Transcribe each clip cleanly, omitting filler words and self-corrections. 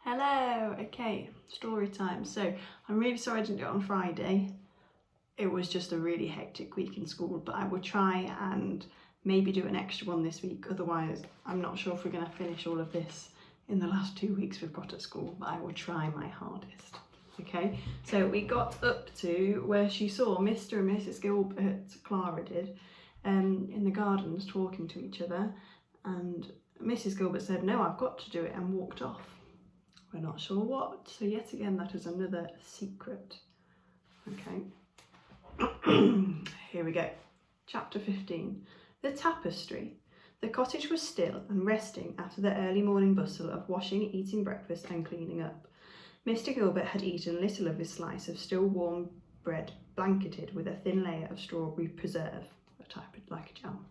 Hello, okay, story time. So I'm really sorry I didn't do it on Friday. It was just a really hectic week in school, but I will try and maybe do an extra one this week. Otherwise, I'm not sure if we're going to finish all of this in the last 2 weeks we've got at school, but I will try my hardest. Okay, so we got up to where she saw Mr. and Mrs. Gilbert, Clara did, in the gardens talking to each other, and Mrs. Gilbert said, "No, I've got to do it," and walked off. We're not sure what, so yet again that is another secret. Okay, here we go. Chapter 15. The tapestry. The cottage was still and resting after the early morning bustle of washing, eating breakfast and cleaning up. Mr. Gilbert had eaten little of his slice of still warm bread blanketed with a thin layer of strawberry preserve, a type like a jam,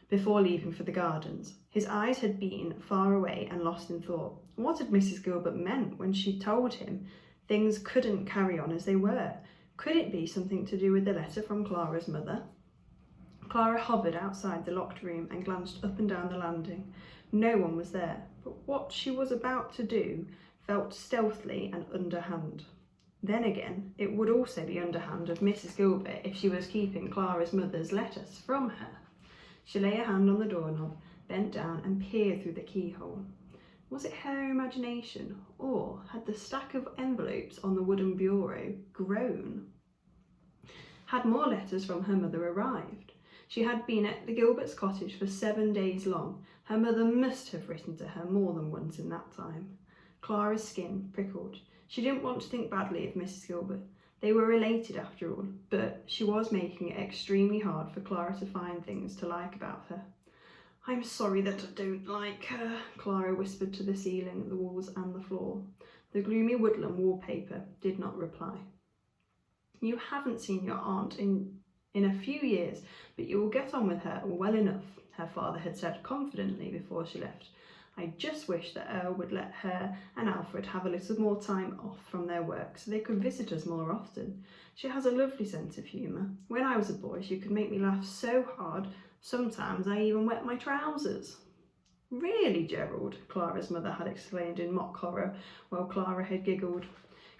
before leaving for the gardens. His eyes had been far away and lost in thought. What had Mrs. Gilbert meant when she told him things couldn't carry on as they were? Could it be something to do with the letter from Clara's mother? Clara hovered outside the locked room and glanced up and down the landing. No one was there, but what she was about to do felt stealthily and underhand. Then again, it would also be underhand of Mrs. Gilbert if she was keeping Clara's mother's letters from her. She lay a hand on the doorknob, bent down and peered through the keyhole. Was it her imagination, or had the stack of envelopes on the wooden bureau grown? Had more letters from her mother arrived? She had been at the Gilberts' cottage for 7 days long. Her mother must have written to her more than once in that time. Clara's skin prickled. She didn't want to think badly of Mrs. Gilbert. They were related after all, but she was making it extremely hard for Clara to find things to like about her. "I'm sorry that I don't like her," Clara whispered to the ceiling, the walls and the floor. The gloomy woodland wallpaper did not reply. "You haven't seen your aunt in a few years, but you will get on with her well enough," her father had said confidently before she left. "I just wish that Earl would let her and Alfred have a little more time off from their work so they could visit us more often. She has a lovely sense of humour. When I was a boy she could make me laugh so hard, sometimes I even wet my trousers." "Really, Gerald?" Clara's mother had exclaimed in mock horror, while Clara had giggled.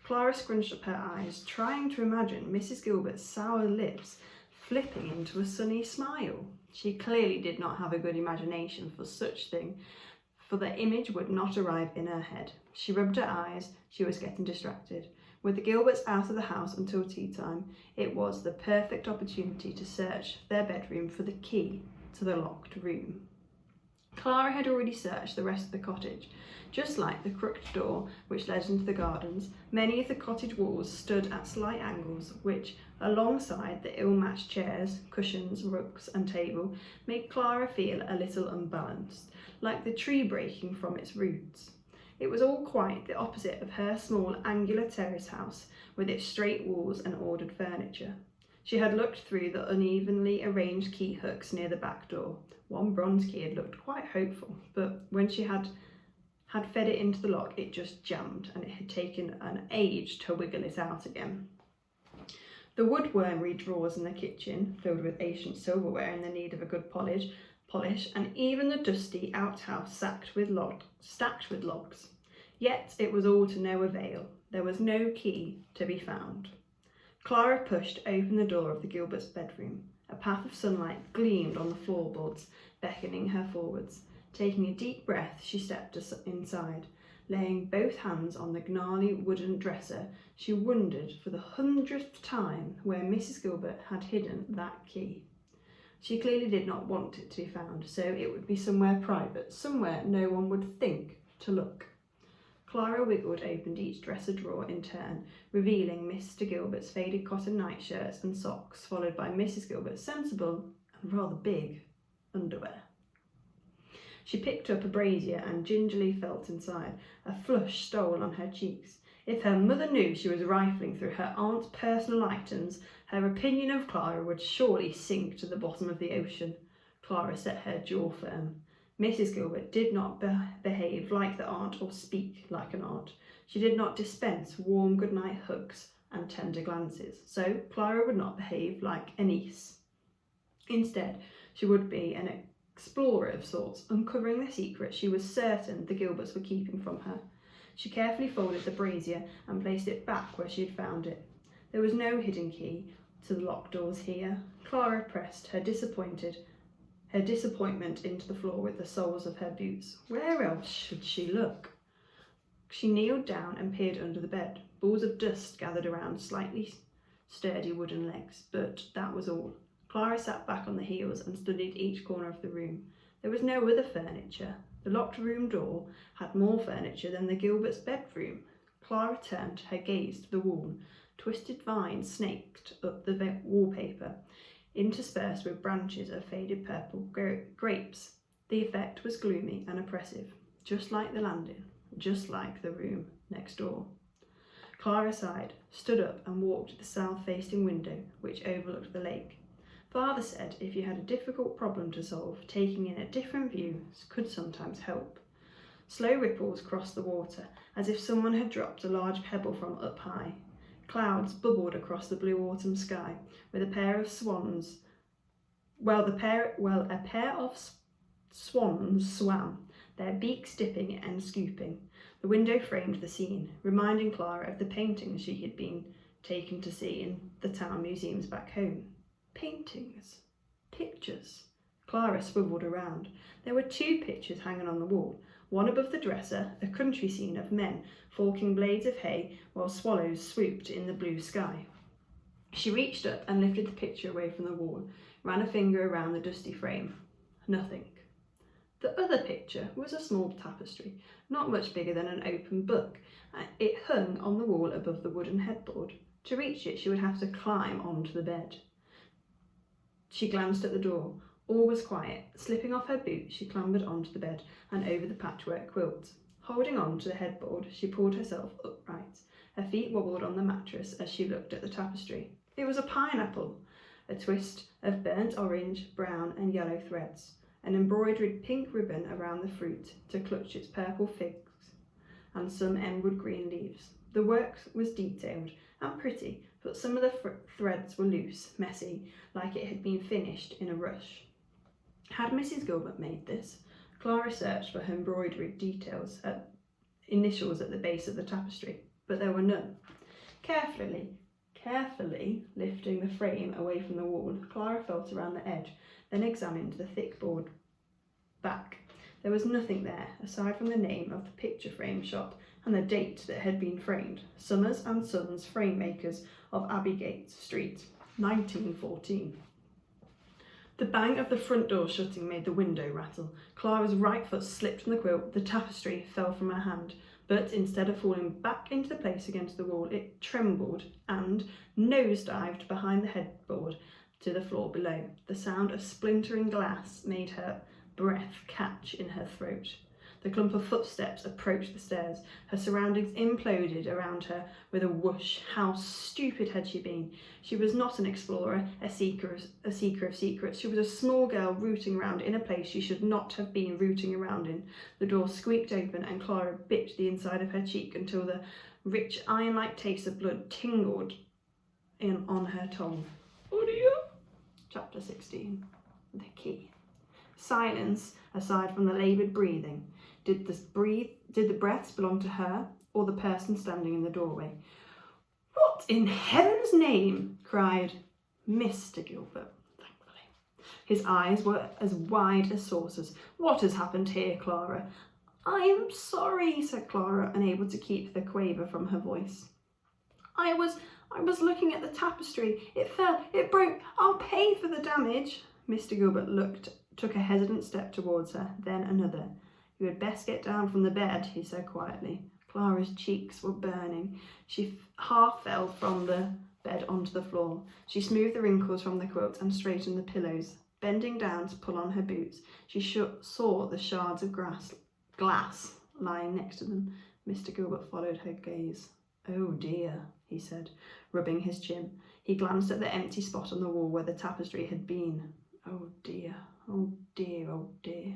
Clara scrunched up her eyes, trying to imagine Mrs. Gilbert's sour lips flipping into a sunny smile. She clearly did not have a good imagination for such thing, for the image would not arrive in her head. She rubbed her eyes. She was getting distracted. With the Gilberts out of the house until tea time, it was the perfect opportunity to search their bedroom for the key to the locked room. Clara had already searched the rest of the cottage. Just like the crooked door which led into the gardens, many of the cottage walls stood at slight angles which, alongside the ill-matched chairs, cushions, rugs and table, made Clara feel a little unbalanced, like the tree breaking from its roots. It was all quite the opposite of her small angular terrace house with its straight walls and ordered furniture. She had looked through the unevenly arranged key hooks near the back door. One bronze key had looked quite hopeful, but when she had fed it into the lock, it just jammed, and it had taken an age to wiggle it out again. The woodwormery drawers in the kitchen, filled with ancient silverware in the need of a good polish, and even the dusty outhouse stacked with logs. Yet it was all to no avail. There was no key to be found. Clara pushed open the door of the Gilberts' bedroom. A path of sunlight gleamed on the floorboards, beckoning her forwards. Taking a deep breath, she stepped inside. Laying both hands on the gnarly wooden dresser, she wondered for the 100th time where Mrs. Gilbert had hidden that key. She clearly did not want it to be found, so it would be somewhere private, somewhere no one would think to look. Clara wiggled open each dresser drawer in turn, revealing Mr. Gilbert's faded cotton nightshirts and socks, followed by Mrs. Gilbert's sensible and rather big underwear. She picked up a brazier and gingerly felt inside. A flush stole on her cheeks. If her mother knew she was rifling through her aunt's personal items, her opinion of Clara would surely sink to the bottom of the ocean. Clara set her jaw firm. Mrs. Gilbert did not behave like the aunt or speak like an aunt. She did not dispense warm goodnight hugs and tender glances, so Clara would not behave like a niece. Instead, she would be an explorer of sorts, uncovering the secret she was certain the Gilberts were keeping from her. She carefully folded the brazier and placed it back where she had found it. There was no hidden key to the locked doors here. Clara pressed her disappointment into the floor with the soles of her boots. Where else should she look? She kneeled down and peered under the bed. Balls of dust gathered around slightly sturdy wooden legs, but that was all. Clara sat back on the heels and studied each corner of the room. There was no other furniture. The locked room door had more furniture than the Gilberts' bedroom. Clara turned her gaze to the wall. Twisted vines snaked up the wallpaper, interspersed with branches of faded purple grapes. The effect was gloomy and oppressive, just like the landing, just like the room next door. Clara sighed, stood up and walked to the south-facing window, which overlooked the lake. Father said if you had a difficult problem to solve, taking in a different view could sometimes help. Slow ripples crossed the water, as if someone had dropped a large pebble from up high. Clouds bubbled across the blue autumn sky, with a pair of swans. A pair of swans swam, their beaks dipping and scooping. The window framed the scene, reminding Clara of the paintings she had been taken to see in the town museums back home. Paintings. Pictures. Clara swiveled around. There were 2 pictures hanging on the wall, one above the dresser, a country scene of men forking blades of hay while swallows swooped in the blue sky. She reached up and lifted the picture away from the wall, ran a finger around the dusty frame. Nothing. The other picture was a small tapestry, not much bigger than an open book. It hung on the wall above the wooden headboard. To reach it, she would have to climb onto the bed. She glanced at the door. All was quiet. Slipping off her boots, she clambered onto the bed and over the patchwork quilt. Holding on to the headboard, she pulled herself upright. Her feet wobbled on the mattress as she looked at the tapestry. It was a pineapple, a twist of burnt orange, brown and yellow threads, an embroidered pink ribbon around the fruit to clutch its purple figs, and some emerald green leaves. The work was detailed and pretty, but some of the threads were loose, messy, like it had been finished in a rush. Had Mrs. Gilbert made this? Clara searched for her embroidered initials at the base of the tapestry, but there were none. Carefully lifting the frame away from the wall, Clara felt around the edge, then examined the thick board back. There was nothing there, aside from the name of the picture frame shop and the date that had been framed. Summers and Sons Frame Makers of Abbeygate Street, 1914. The bang of the front door shutting made the window rattle. Clara's right foot slipped from the quilt. The tapestry fell from her hand, but instead of falling back into place against the wall, it trembled and nosedived behind the headboard to the floor below. The sound of splintering glass made her breath catch in her throat. The clump of footsteps approached the stairs. Her surroundings imploded around her with a whoosh. How stupid had she been? She was not an explorer, a seeker of secrets. She was a small girl rooting around in a place she should not have been rooting around in. The door squeaked open and Clara bit the inside of her cheek until the rich iron-like taste of blood tingled on her tongue. Oh dear. Chapter 16. The key. Silence, aside from the laboured breathing. Did the breaths belong to her or the person standing in the doorway? What in heaven's name? Cried Mr. Gilbert, thankfully. His eyes were as wide as saucers. What has happened here, Clara? I am sorry, said Clara, unable to keep the quaver from her voice. I was looking at the tapestry. It fell. It broke. I'll pay for the damage. Mr. Gilbert took a hesitant step towards her, then another. You had best get down from the bed, he said quietly. Clara's cheeks were burning. She half fell from the bed onto the floor. She smoothed the wrinkles from the quilt and straightened the pillows. Bending down to pull on her boots, she saw the shards of glass lying next to them. Mr. Gilbert followed her gaze. Oh dear, he said, rubbing his chin. He glanced at the empty spot on the wall where the tapestry had been. Oh dear, oh dear, oh dear.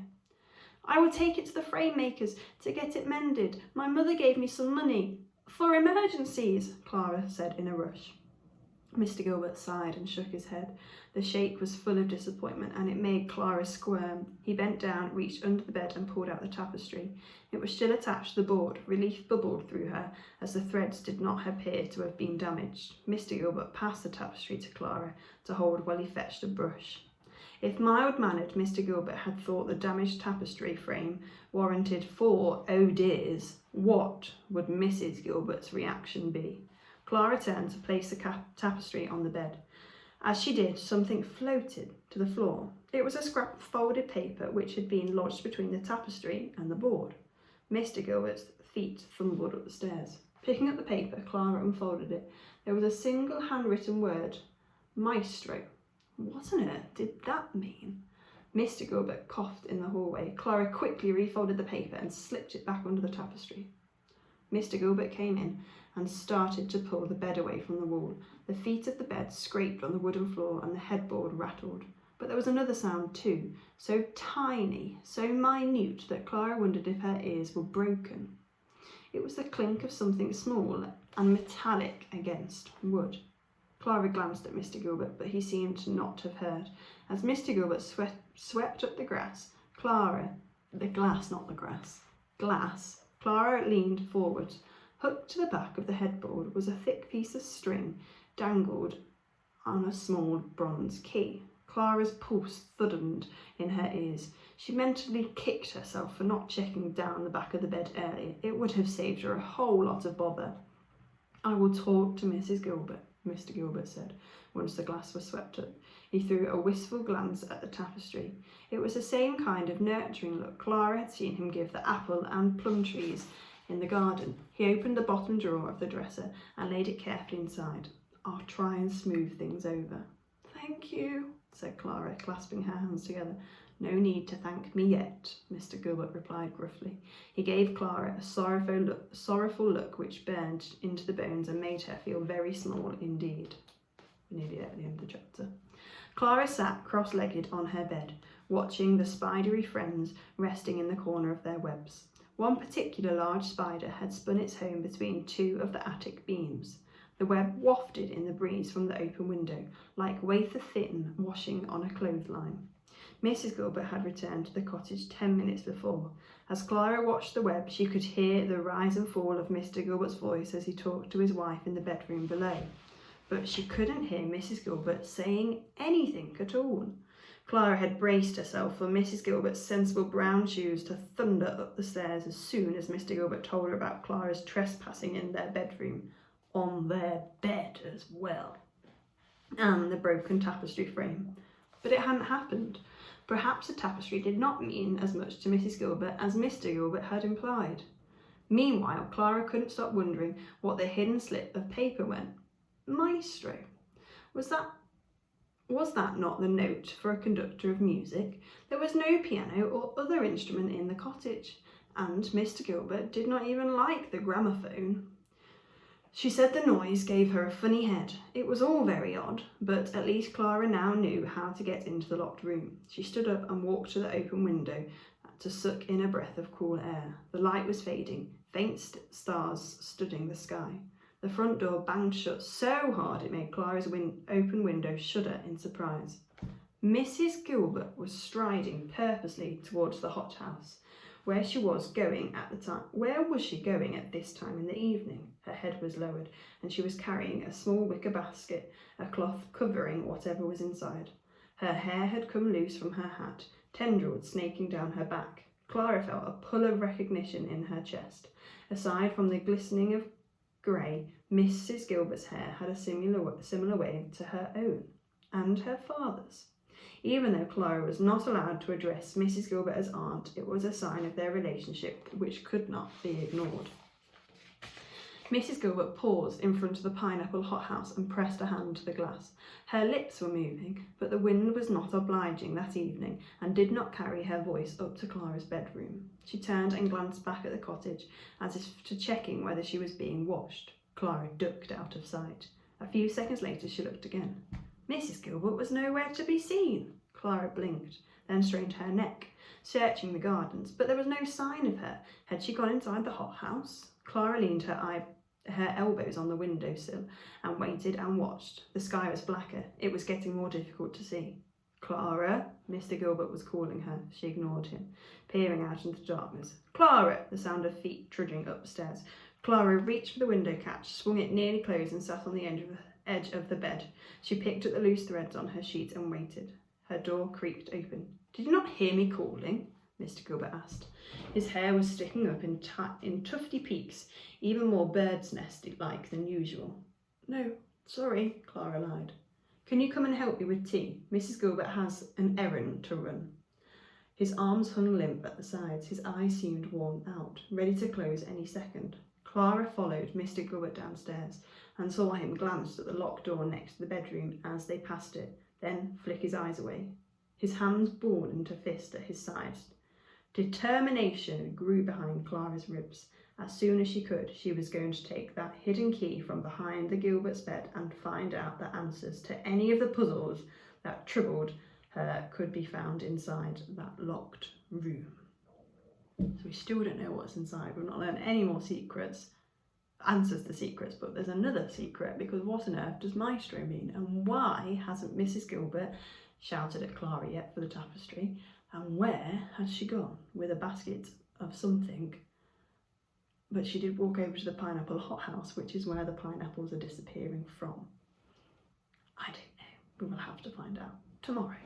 I will take it to the frame makers to get it mended. My mother gave me some money. For emergencies, Clara said in a rush. Mr. Gilbert sighed and shook his head. The shake was full of disappointment, and it made Clara squirm. He bent down, reached under the bed and pulled out the tapestry. It was still attached to the board. Relief bubbled through her, as the threads did not appear to have been damaged. Mr. Gilbert passed the tapestry to Clara to hold while he fetched a brush. If mild-mannered Mr. Gilbert had thought the damaged tapestry frame warranted 4 oh dears, what would Mrs. Gilbert's reaction be? Clara turned to place the tapestry on the bed. As she did, something floated to the floor. It was a scrap of folded paper which had been lodged between the tapestry and the board. Mr. Gilbert's feet fumbled up the stairs. Picking up the paper, Clara unfolded it. There was a single handwritten word, Maestro. What on earth did that mean? Mr. Gilbert coughed in the hallway. Clara quickly refolded the paper and slipped it back under the tapestry. Mr. Gilbert came in and started to pull the bed away from the wall. The feet of the bed scraped on the wooden floor and the headboard rattled. But there was another sound too, so tiny, so minute that Clara wondered if her ears were broken. It was the clink of something small and metallic against wood. Clara glanced at Mr. Gilbert, but he seemed not to have heard. As Mr. Gilbert swept up the glass, Clara leaned forward. Hooked to the back of the headboard was a thick piece of string dangled on a small bronze key. Clara's pulse thudded in her ears. She mentally kicked herself for not checking down the back of the bed earlier. It would have saved her a whole lot of bother. I will talk to Mrs. Gilbert, Mr. Gilbert said, once the glass was swept up. He threw a wistful glance at the tapestry. It was the same kind of nurturing look Clara had seen him give the apple and plum trees in the garden. He opened the bottom drawer of the dresser and laid it carefully inside. I'll try and smooth things over. Thank you, said Clara, clasping her hands together. No need to thank me yet, Mr. Gilbert replied gruffly. He gave Clara a sorrowful look which burned into the bones and made her feel very small indeed. We're nearly at the end of the chapter. Clara sat cross-legged on her bed, watching the spidery friends resting in the corner of their webs. One particular large spider had spun its home between 2 of the attic beams. The web wafted in the breeze from the open window, like wafer thin washing on a clothesline. Mrs. Gilbert had returned to the cottage 10 minutes before. As Clara watched the web, she could hear the rise and fall of Mr. Gilbert's voice as he talked to his wife in the bedroom below. But she couldn't hear Mrs. Gilbert saying anything at all. Clara had braced herself for Mrs. Gilbert's sensible brown shoes to thunder up the stairs as soon as Mr. Gilbert told her about Clara's trespassing in their bedroom, on their bed as well, and the broken tapestry frame. But it hadn't happened. Perhaps the tapestry did not mean as much to Mrs. Gilbert as Mr. Gilbert had implied. Meanwhile, Clara couldn't stop wondering what the hidden slip of paper meant. Maestro. Was that not the note for a conductor of music? There was no piano or other instrument in the cottage, and Mr. Gilbert did not even like the gramophone. She said the noise gave her a funny head. It was all very odd, but at least Clara now knew how to get into the locked room. She stood up and walked to the open window to suck in a breath of cool air. The light was fading, faint stars studding the sky. The front door banged shut so hard it made Clara's open window shudder in surprise. Mrs. Gilbert was striding purposely towards the hothouse, where she was going at the time. Where was she going at this time in the evening? Her head was lowered, and she was carrying a small wicker basket, a cloth covering whatever was inside. Her hair had come loose from her hat, tendrils snaking down her back. Clara felt a pull of recognition in her chest. Aside from the glistening of grey, Mrs. Gilbert's hair had a similar wave to her own, and her father's. Even though Clara was not allowed to address Mrs. Gilbert as aunt, it was a sign of their relationship which could not be ignored. Mrs. Gilbert paused in front of the pineapple hothouse and pressed a hand to the glass. Her lips were moving, but the wind was not obliging that evening and did not carry her voice up to Clara's bedroom. She turned and glanced back at the cottage, as if to checking whether she was being watched. Clara ducked out of sight. A few seconds later she looked again. Mrs. Gilbert was nowhere to be seen. Clara blinked, then strained her neck, searching the gardens, but there was no sign of her. Had she gone inside the hothouse? Clara leaned her her elbows on the windowsill, and waited and watched. The sky was blacker. It was getting more difficult to see. Clara, Mr. Gilbert was calling her. She ignored him, peering out into the darkness. Clara! The sound of feet trudging upstairs. Clara reached for the window catch, swung it nearly closed, and sat on the edge of the bed. She picked at the loose threads on her sheet and waited. Her door creaked open. "Did you not hear me calling?" Mr. Gilbert asked. His hair was sticking up in tufty peaks, even more bird's nest-like than usual. "No, sorry," Clara lied. "Can you come and help me with tea? Mrs. Gilbert has an errand to run." His arms hung limp at the sides. His eyes seemed worn out, ready to close any second. Clara followed Mr. Gilbert downstairs and saw him glance at the locked door next to the bedroom as they passed it, then flick his eyes away. His hands balled into fists at his sides. Determination grew behind Clara's ribs. As soon as she could, she was going to take that hidden key from behind the Gilbert's bed and find out the answers to any of the puzzles that troubled her could be found inside that locked room. So we still don't know what's inside. We've not learned any more answers to secrets, but there's another secret, because what on earth does Maestro mean? And why hasn't Mrs. Gilbert shouted at Clara yet for the tapestry? And where has she gone with a basket of something? But she did walk over to the pineapple hothouse, which is where the pineapples are disappearing from. I don't know. We will have to find out tomorrow.